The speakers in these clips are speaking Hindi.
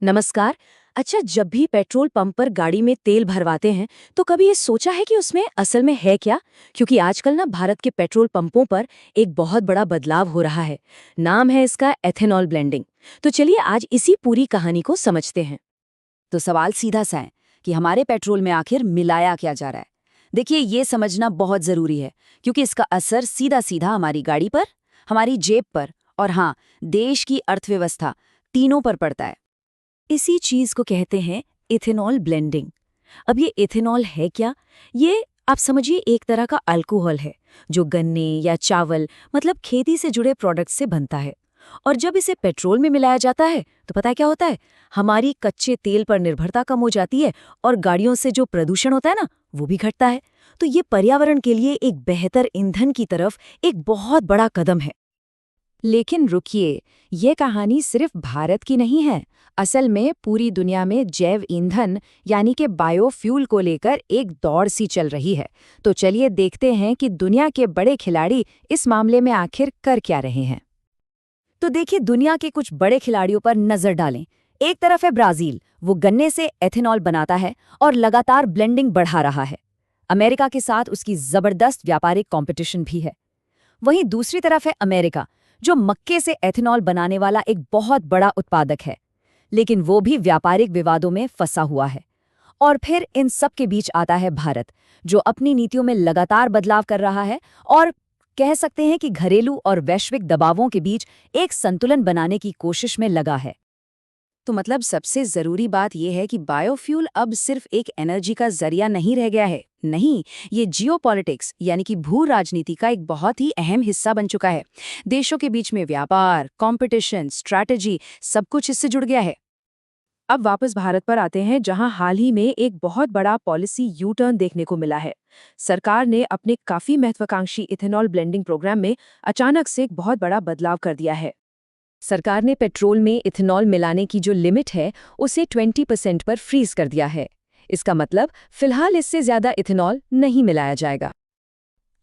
नमस्कार। अच्छा, जब भी पेट्रोल पंप पर गाड़ी में तेल भरवाते हैं तो कभी ये सोचा है कि उसमें असल में है क्या? क्योंकि आजकल ना भारत के पेट्रोल पंपों पर एक बहुत बड़ा बदलाव हो रहा है। नाम है इसका एथेनॉल ब्लेंडिंग। तो चलिए आज इसी पूरी कहानी को समझते हैं। तो सवाल सीधा सा है कि हमारे पेट्रोल में आखिर मिलाया क्या जा रहा है। देखिए, ये समझना बहुत जरूरी है क्योंकि इसका असर सीधा सीधा हमारी गाड़ी पर, हमारी जेब पर और हाँ, देश की अर्थव्यवस्था तीनों पर पड़ता है। इसी चीज को कहते हैं इथेनॉल ब्लेंडिंग। अब ये इथेनॉल है क्या? ये आप समझिए एक तरह का अल्कोहल है जो गन्ने या चावल मतलब खेती से जुड़े प्रोडक्ट से बनता है। और जब इसे पेट्रोल में मिलाया जाता है तो पता है क्या होता है? हमारी कच्चे तेल पर निर्भरता कम हो जाती है और गाड़ियों से जो प्रदूषण होता है ना, वो भी घटता है। तो ये पर्यावरण के लिए एक बेहतर ईंधन की तरफ एक बहुत बड़ा कदम है। लेकिन रुकिए, ये कहानी सिर्फ भारत की नहीं है। असल में पूरी दुनिया में जैव ईंधन यानी कि बायोफ्यूल को लेकर एक दौड़ सी चल रही है। तो चलिए देखते हैं कि दुनिया के बड़े खिलाड़ी इस मामले में आखिर कर क्या रहे हैं। तो देखिए, दुनिया के कुछ बड़े खिलाड़ियों पर नजर डालें। एक तरफ है ब्राजील, वो गन्ने से एथेनॉल बनाता है और लगातार ब्लेंडिंग बढ़ा रहा है। अमेरिका के साथ उसकी जबरदस्त व्यापारिक कंपटीशन भी है। वहीं दूसरी तरफ है अमेरिका, जो मक्के से एथेनॉल बनाने वाला एक बहुत बड़ा उत्पादक है, लेकिन वो भी व्यापारिक विवादों में फंसा हुआ है। और फिर इन सब के बीच आता है भारत, जो अपनी नीतियों में लगातार बदलाव कर रहा है और कह सकते हैं कि घरेलू और वैश्विक दबावों के बीच एक संतुलन बनाने की कोशिश में लगा है। तो मतलब सबसे जरूरी बात यह है कि बायोफ्यूल अब सिर्फ एक एनर्जी का जरिया नहीं रह गया है। नहीं, ये जियोपॉलिटिक्स यानी कि भू राजनीति का एक बहुत ही अहम हिस्सा बन चुका है। देशों के बीच में व्यापार, कंपटीशन, स्ट्रैटेजी सब कुछ इससे जुड़ गया है। अब वापस भारत पर आते हैं, जहां हाल ही में एक बहुत बड़ा पॉलिसी यू टर्न देखने को मिला है। सरकार ने अपने काफी महत्वाकांक्षी इथेनॉल ब्लेंडिंग प्रोग्राम में अचानक से एक बहुत बड़ा बदलाव कर दिया है। सरकार ने पेट्रोल में इथेनॉल मिलाने की जो लिमिट है उसे 20% पर फ्रीज कर दिया है। इसका मतलब फिलहाल इससे ज्यादा इथेनॉल नहीं मिलाया जाएगा।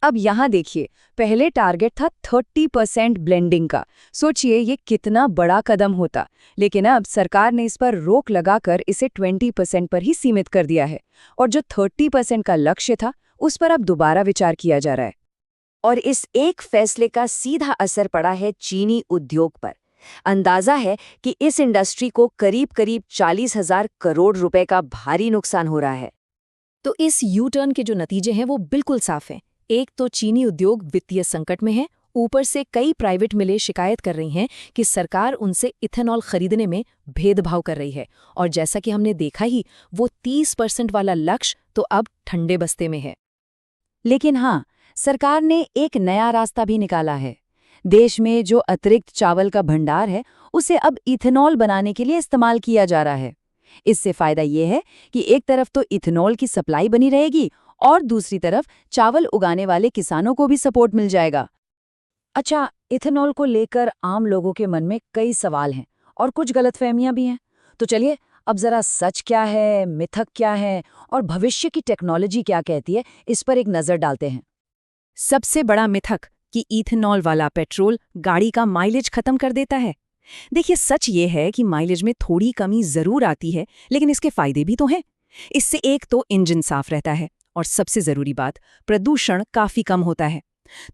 अब यहाँ देखिए, पहले टारगेट था 30% ब्लेंडिंग का। सोचिए ये कितना बड़ा कदम होता। लेकिन अब सरकार ने इस पर रोक लगाकर इसे 20% पर ही सीमित कर दिया है। और जो 30% का लक्ष्य था, उस पर अब दोबारा विचार किया जा रहा है। और इस एक फैसले का सीधा असर पड़ा है चीनी उद्योग पर। अंदाजा है कि इस इंडस्ट्री को करीब करीब 40,000 करोड़ रुपए का भारी नुकसान हो रहा है। तो इस यू टर्न के जो नतीजे हैं वो बिल्कुल साफ हैं। एक तो चीनी उद्योग वित्तीय संकट में है, ऊपर से कई प्राइवेट मिलें शिकायत कर रही हैं कि सरकार उनसे इथेनॉल खरीदने में भेदभाव कर रही है। और जैसा कि हमने देखा ही, वो 30% वाला लक्ष्य तो अब ठंडे बस्ते में है। लेकिन हाँ, सरकार ने एक नया रास्ता भी निकाला है। देश में जो अतिरिक्त चावल का भंडार है, उसे अब इथेनॉल बनाने के लिए इस्तेमाल किया जा रहा है। इससे फायदा ये है कि एक तरफ तो इथेनॉल की सप्लाई बनी रहेगी और दूसरी तरफ चावल उगाने वाले किसानों को भी सपोर्ट मिल जाएगा। अच्छा, इथेनॉल को लेकर आम लोगों के मन में कई सवाल हैं और कुछ गलतफहमियां भी हैं। तो चलिए, अब जरा सच क्या है, मिथक क्या है और भविष्य की टेक्नोलॉजी क्या कहती है, इस पर एक नजर डालते हैं। सबसे बड़ा मिथक कि इथेनॉल वाला पेट्रोल गाड़ी का माइलेज खत्म कर देता है। देखिए, सच ये है कि माइलेज में थोड़ी कमी जरूर आती है, लेकिन इसके फायदे भी तो हैं। इससे एक तो इंजन साफ रहता है और सबसे जरूरी बात, प्रदूषण काफी कम होता है।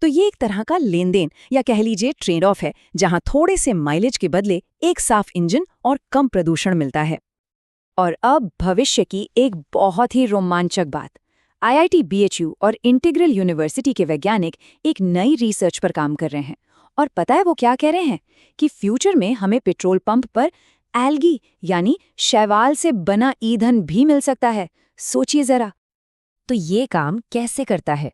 तो ये एक तरह का लेन देन या कह लीजिए ट्रेड ऑफ है, जहां थोड़े से माइलेज के बदले एक साफ इंजन और कम प्रदूषण मिलता है। और अब भविष्य की एक बहुत ही रोमांचक बात। आईआईटी बीएचयू और इंटीग्रल यूनिवर्सिटी के वैज्ञानिक एक नई रिसर्च पर काम कर रहे हैं। और पता है वो क्या कह रहे हैं? कि फ्यूचर में हमें पेट्रोल पंप पर एल्गी यानी शैवाल से बना ईंधन भी मिल सकता है। सोचिए जरा। तो ये काम कैसे करता है?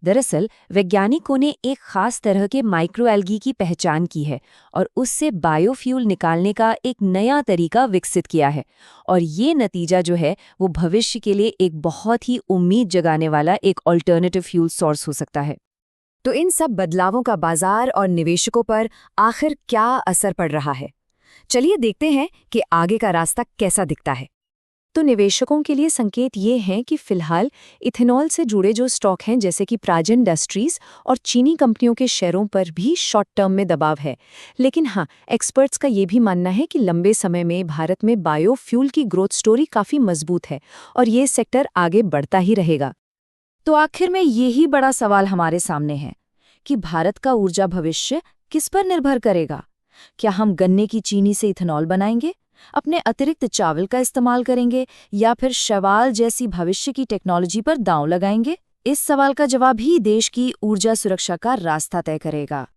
दरअसल वैज्ञानिकों ने एक खास तरह के माइक्रोएल्गी की पहचान की है और उससे बायोफ्यूल निकालने का एक नया तरीका विकसित किया है। और ये नतीजा जो है वो भविष्य के लिए एक बहुत ही उम्मीद जगाने वाला एक अल्टरनेटिव फ्यूल सोर्स हो सकता है। तो इन सब बदलावों का बाजार और निवेशकों पर आखिर क्या असर पड़ रहा है? चलिए देखते हैं कि आगे का रास्ता कैसा दिखता है। तो निवेशकों के लिए संकेत ये हैं कि फिलहाल इथेनॉल से जुड़े जो स्टॉक हैं जैसे कि प्राज इंडस्ट्रीज और चीनी कंपनियों के शेयरों पर भी शॉर्ट टर्म में दबाव है। लेकिन हाँ, एक्सपर्ट्स का ये भी मानना है कि लंबे समय में भारत में बायोफ्यूल की ग्रोथ स्टोरी काफ़ी मजबूत है और ये सेक्टर आगे बढ़ता ही रहेगा। तो आखिर में यही बड़ा सवाल हमारे सामने है कि भारत का ऊर्जा भविष्य किस पर निर्भर करेगा। क्या हम गन्ने की चीनी से इथेनॉल बनाएंगे, अपने अतिरिक्त चावल का इस्तेमाल करेंगे, या फिर शैवाल जैसी भविष्य की टेक्नोलॉजी पर दांव लगाएंगे? इस सवाल का जवाब ही देश की ऊर्जा सुरक्षा का रास्ता तय करेगा।